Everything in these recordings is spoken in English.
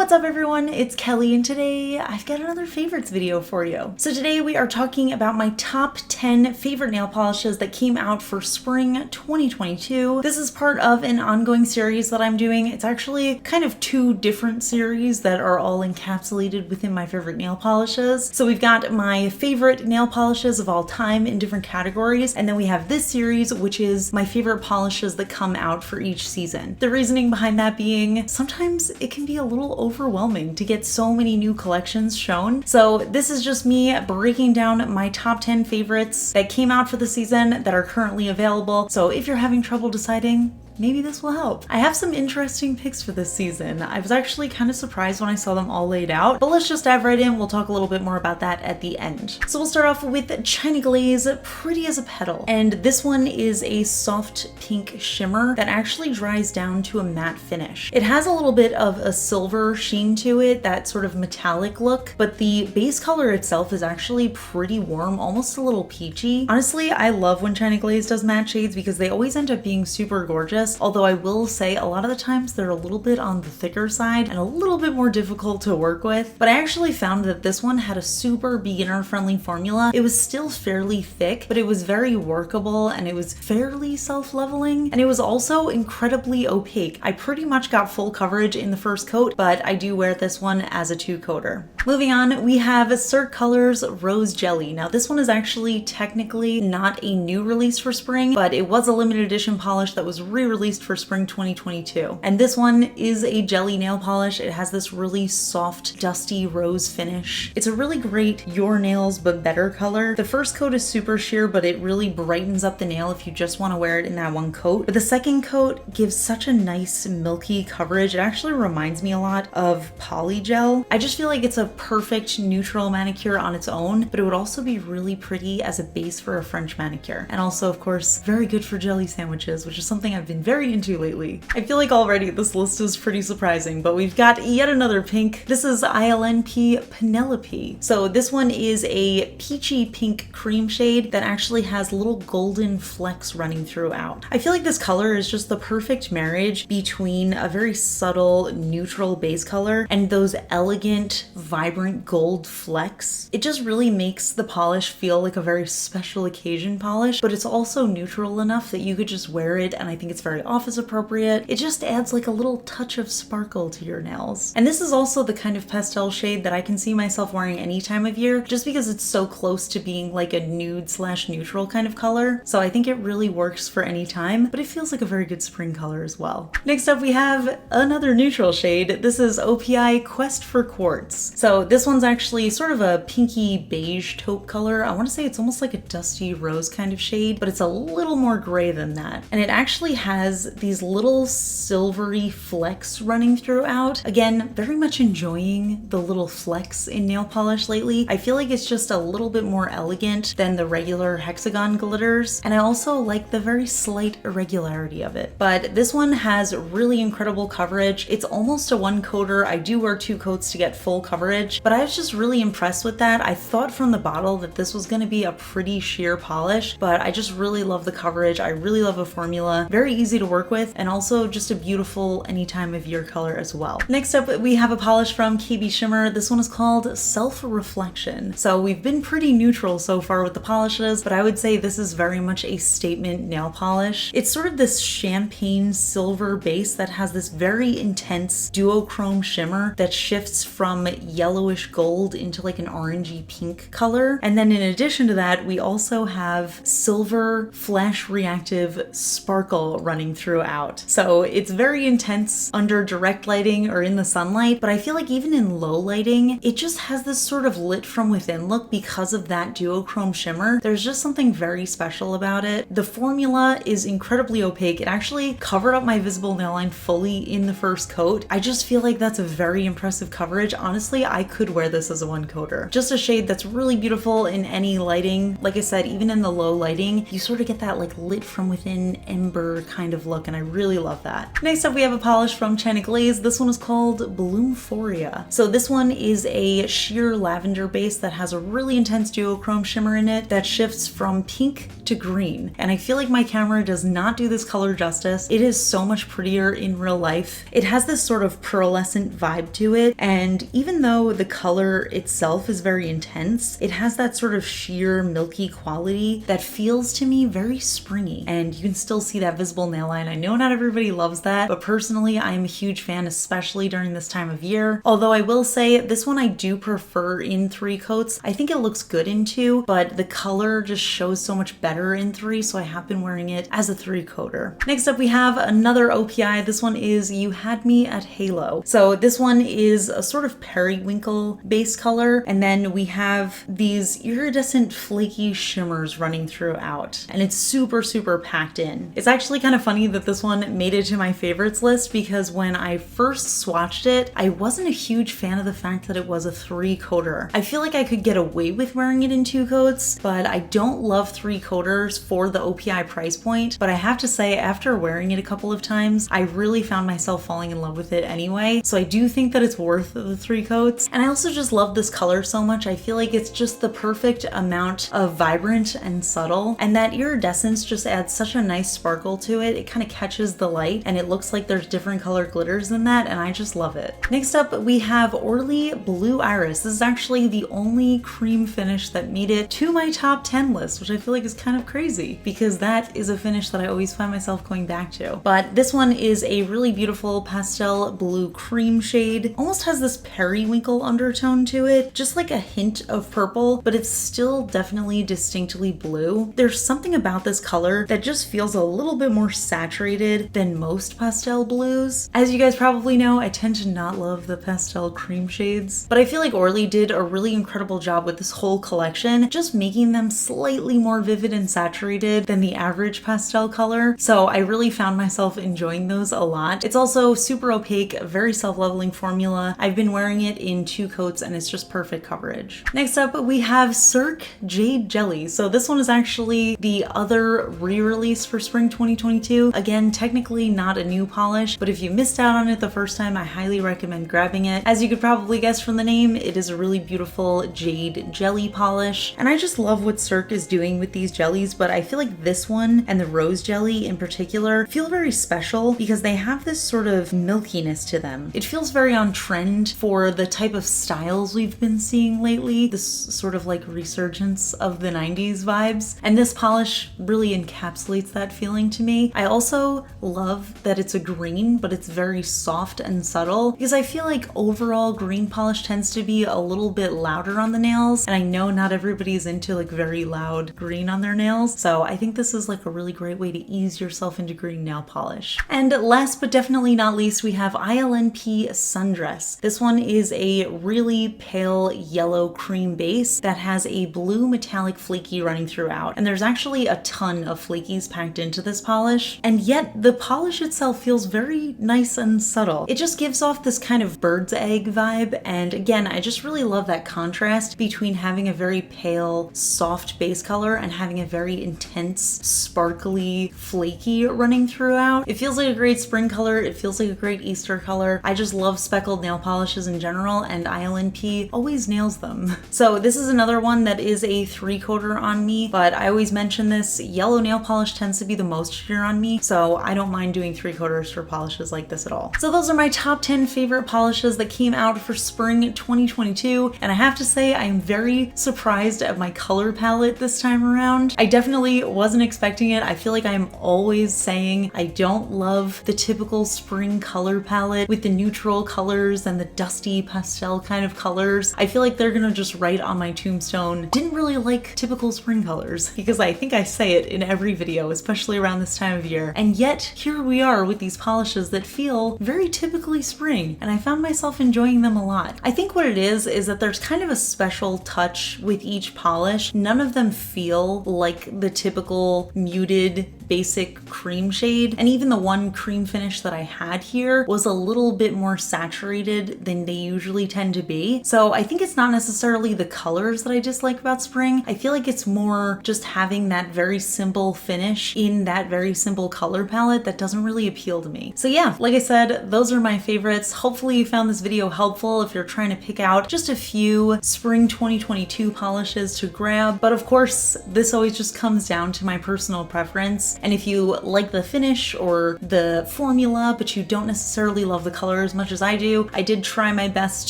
What's up everyone, it's Kelly and today I've got another favorites video for you. So today we are talking about my top 10 favorite nail polishes that came out for spring 2022. This is part of an ongoing series that I'm doing. It's actually kind of two different series that are all encapsulated within my favorite nail polishes. So we've got my favorite nail polishes of all time in different categories, and then we have this series which is my favorite polishes that come out for each season. The reasoning behind that being sometimes it can be a little overwhelming to get so many new collections shown. So this is just me breaking down my top 10 favorites that came out for the season that are currently available. So if you're having trouble deciding, maybe this will help. I have some interesting picks for this season. I was actually kind of surprised when I saw them all laid out, but let's just dive right in. We'll talk a little bit more about that at the end. So we'll start off with China Glaze Pretty as a Petal. And this one is a soft pink shimmer that actually dries down to a matte finish. It has a little bit of a silver sheen to it, that sort of metallic look, but the base color itself is actually pretty warm, almost a little peachy. Honestly, I love when China Glaze does matte shades because they always end up being super gorgeous. Although I will say a lot of the times they're a little bit on the thicker side and a little bit more difficult to work with. But I actually found that this one had a super beginner friendly formula. It was still fairly thick, but it was very workable and it was fairly self-leveling, and it was also incredibly opaque. I pretty much got full coverage in the first coat, but I do wear this one as a 2-coater. Moving on, we have Cert Colors Rose Jelly. Now this one is actually technically not a new release for spring, but it was a limited edition polish that was re-released for spring 2022. And this one is a jelly nail polish. It has this really soft, dusty rose finish. It's a really great your nails but better color. The first coat is super sheer, but it really brightens up the nail if you just want to wear it in that one coat. But the second coat gives such a nice milky coverage. It actually reminds me a lot of Polygel. I just feel like it's a perfect neutral manicure on its own, but it would also be really pretty as a base for a French manicure. And also, of course, very good for jelly sandwiches, which is something I've been very into lately. I feel like already this list is pretty surprising, but we've got yet another pink. This is ILNP Penelope. So this one is a peachy pink cream shade that actually has little golden flecks running throughout. I feel like this color is just the perfect marriage between a very subtle neutral base color and those elegant, vibrant gold flecks. It just really makes the polish feel like a very special occasion polish, but it's also neutral enough that you could just wear it, and I think it's very office appropriate. It just adds like a little touch of sparkle to your nails. And this is also the kind of pastel shade that I can see myself wearing any time of year, just because it's so close to being like a nude / neutral kind of color. So I think it really works for any time, but it feels like a very good spring color as well. Next up we have another neutral shade. This is OPI Quest for Quartz. So this one's actually sort of a pinky beige taupe color. I want to say it's almost like a dusty rose kind of shade, but it's a little more gray than that. And it actually has these little silvery flecks running throughout. Again, very much enjoying the little flecks in nail polish lately. I feel like it's just a little bit more elegant than the regular hexagon glitters, and I also like the very slight irregularity of it. But this one has really incredible coverage. It's almost a 1-coater. I do wear 2 coats to get full coverage, but I was just really impressed with that. I thought from the bottle that this was going to be a pretty sheer polish, but I just really love the coverage. I really love the formula. Very easy to work with, and also just a beautiful any time of year color as well. Next up, we have a polish from KB Shimmer. This one is called Self-Reflection. So we've been pretty neutral so far with the polishes, but I would say this is very much a statement nail polish. It's sort of this champagne silver base that has this very intense duochrome shimmer that shifts from yellowish gold into like an orangey pink color. And then in addition to that, we also have silver flash reactive sparkle running throughout. So it's very intense under direct lighting or in the sunlight, but I feel like even in low lighting, it just has this sort of lit from within look because of that duochrome shimmer. There's just something very special about it. The formula is incredibly opaque. It actually covered up my visible nail line fully in the first coat. I just feel like that's a very impressive coverage. Honestly, I could wear this as a one coater. Just a shade that's really beautiful in any lighting. Like I said, even in the low lighting, you sort of get that like lit from within ember kind of look, and I really love that. Next up, we have a polish from China Glaze. This one is called Bloomphoria. So this one is a sheer lavender base that has a really intense duochrome shimmer in it that shifts from pink to green. And I feel like my camera does not do this color justice. It is so much prettier in real life. It has this sort of pearlescent vibe to it, and even though the color itself is very intense, it has that sort of sheer milky quality that feels to me very springy, and you can still see that visible nail line. I know not everybody loves that, but personally I am a huge fan, especially during this time of year. Although I will say this one I do prefer in 3 coats. I think it looks good in 2, but the color just shows so much better in 3, so I have been wearing it as a 3 coater. Next up, we have another OPI. This one is You Had Me at Halo. So this one is a sort of periwinkle base color, and then we have these iridescent flaky shimmers running throughout, and it's super packed in. It's actually kind of funny that this one made it to my favorites list, because when I first swatched it, I wasn't a huge fan of the fact that it was a 3 coater. I feel like I could get away with wearing it in 2 coats, but I don't love 3 coaters for the OPI price point. But I have to say, after wearing it a couple of times, I really found myself falling in love with it anyway. So I do think that it's worth the 3 coats. And I also just love this color so much. I feel like it's just the perfect amount of vibrant and subtle, and that iridescence just adds such a nice sparkle to it. It kind of catches the light, and it looks like there's different color glitters in that, and I just love it. Next up, we have Orly Blue Iris. This is actually the only cream finish that made it to my top 10 list, which I feel like is kind of crazy, because that is a finish that I always find myself going back to. But this one is a really beautiful pastel blue cream shade. Almost has this periwinkle undertone to it, just like a hint of purple, but it's still definitely distinctly blue. There's something about this color that just feels a little bit more saturated than most pastel blues. As you guys probably know, I tend to not love the pastel cream shades, but I feel like Orly did a really incredible job with this whole collection, just making them slightly more vivid and saturated than the average pastel color. So I really found myself enjoying those a lot. It's also super opaque, very self-leveling formula. I've been wearing it in 2 coats, and it's just perfect coverage. Next up, we have Cirque Jade Jelly. So this one is actually the other re-release for spring 2022. Again, technically not a new polish, but if you missed out on it the first time, I highly recommend grabbing it. As you could probably guess from the name, it is a really beautiful jade jelly polish, and I just love what Cirque is doing with these jellies, but I feel like this one and the rose jelly in particular feel very special because they have this sort of milkiness to them. It feels very on trend for the type of styles we've been seeing lately, this sort of like resurgence of the 90s vibes, and this polish really encapsulates that feeling to me. I also love that it's a green, but it's very soft and subtle, because I feel like overall green polish tends to be a little bit louder on the nails, and I know not everybody's into like very loud green on their nails, so I think this is like a really great way to ease yourself into green nail polish. And last but definitely not least, we have ILNP Sundress. This one is a really pale yellow cream base that has a blue metallic flaky running throughout, and there's actually a ton of flakies packed into this polish, and yet the polish itself feels very nice and subtle. It just gives off this kind of bird's egg vibe, and again, I just really love that contrast between having a very pale, soft base color and having a very intense, sparkly, flaky running throughout. It feels like a great spring color, it feels like a great Easter color. I just love speckled nail polishes in general, and ILNP always nails them. So this is another one that is a 3 coater on me, but I always mention this, yellow nail polish tends to be the most sheer on me, so I don't mind doing 3 coaters for polishes like this at all. So those are my top 10 favorite polishes that came out for spring 2022, and I have to say I am very surprised at my color palette this time around. I definitely wasn't expecting it. I feel like I'm always saying I don't love the typical spring color palette with the neutral colors and the dusty pastel kind of colors. I feel like they're gonna just write on my tombstone, didn't really like typical spring colors, because I think I say it in every video, especially around this time of year. And yet here we are with these polishes that feel very typically spring, and I found myself enjoying them a lot. I think what it is that there's kind of a special touch with each polish. None of them feel like the typical muted basic cream shade, and even the one cream finish that I had here was a little bit more saturated than they usually tend to be. So I think it's not necessarily the colors that I dislike about spring. I feel like it's more just having that very simple finish in that very simple color palette that doesn't really appeal to me. So yeah, like I said, those are my favorites. Hopefully you found this video helpful if you're trying to pick out just a few spring 2022 polishes to grab. But of course, this always just comes down to my personal preference. And if you like the finish or the formula, but you don't necessarily love the color as much as I do, I did try my best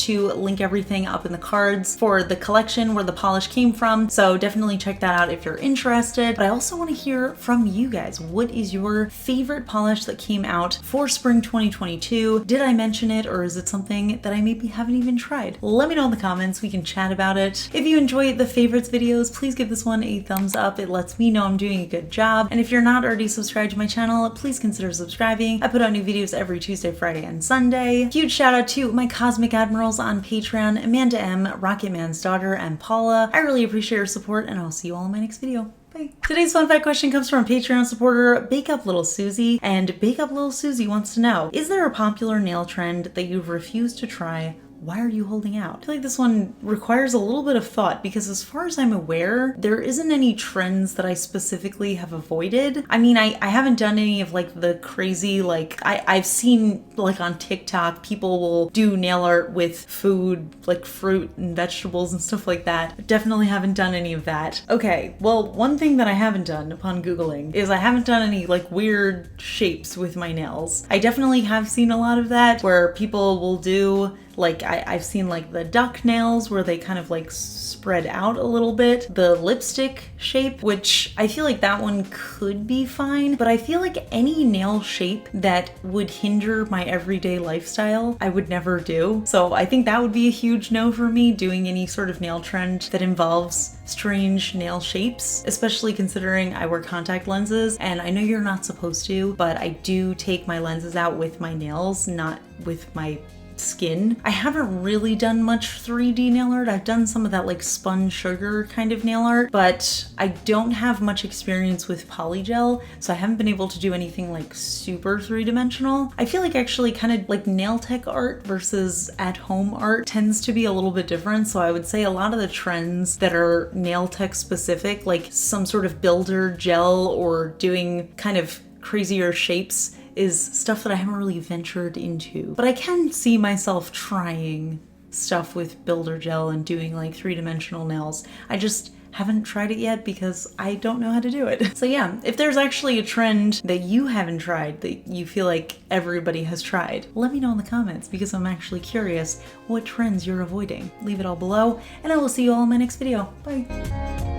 to link everything up in the cards for the collection where the polish came from. So definitely check that out if you're interested. But I also want to hear from you guys. What is your favorite polish that came out for spring 2022? Did I mention it, or is it something that I maybe haven't even tried? Let me know in the comments. We can chat about it. If you enjoy the favorites videos, please give this one a thumbs up. It lets me know I'm doing a good job. And if you're not already subscribed to my channel, please consider subscribing. I put out new videos every Tuesday, Friday, and Sunday. Huge shout out to my Cosmic Admirals on Patreon, Amanda M, Rocketman's daughter, and Paula. I really appreciate your support, and I'll see you all in my next video. Bye. Today's fun fact question comes from Patreon supporter Bake Up Little Susie, and Bake Up Little Susie wants to know, is there a popular nail trend that you've refused to try? Why are you holding out? I feel like this one requires a little bit of thought because as far as I'm aware, there isn't any trends that I specifically have avoided. I mean, I haven't done any of like the crazy, like I've seen like on TikTok, people will do nail art with food, like fruit and vegetables and stuff like that. Definitely haven't done any of that. Okay, well, one thing that I haven't done upon Googling is I haven't done any like weird shapes with my nails. I definitely have seen a lot of that where people will do like I've seen like the duck nails where they kind of like spread out a little bit. The lipstick shape, which I feel like that one could be fine, but I feel like any nail shape that would hinder my everyday lifestyle, I would never do. So I think that would be a huge no for me, doing any sort of nail trend that involves strange nail shapes, especially considering I wear contact lenses, and I know you're not supposed to, but I do take my lenses out with my nails, not with my skin. I haven't really done much 3D nail art. I've done some of that like spun sugar kind of nail art, but I don't have much experience with polygel, so I haven't been able to do anything like super three-dimensional. I feel like actually kind of like nail tech art versus at-home art tends to be a little bit different, so I would say a lot of the trends that are nail tech specific, like some sort of builder gel or doing kind of crazier shapes, is stuff that I haven't really ventured into. But I can see myself trying stuff with builder gel and doing like three-dimensional nails. I just haven't tried it yet because I don't know how to do it. So yeah, if there's actually a trend that you haven't tried that you feel like everybody has tried, let me know in the comments because I'm actually curious what trends you're avoiding. Leave it all below, and I will see you all in my next video. Bye.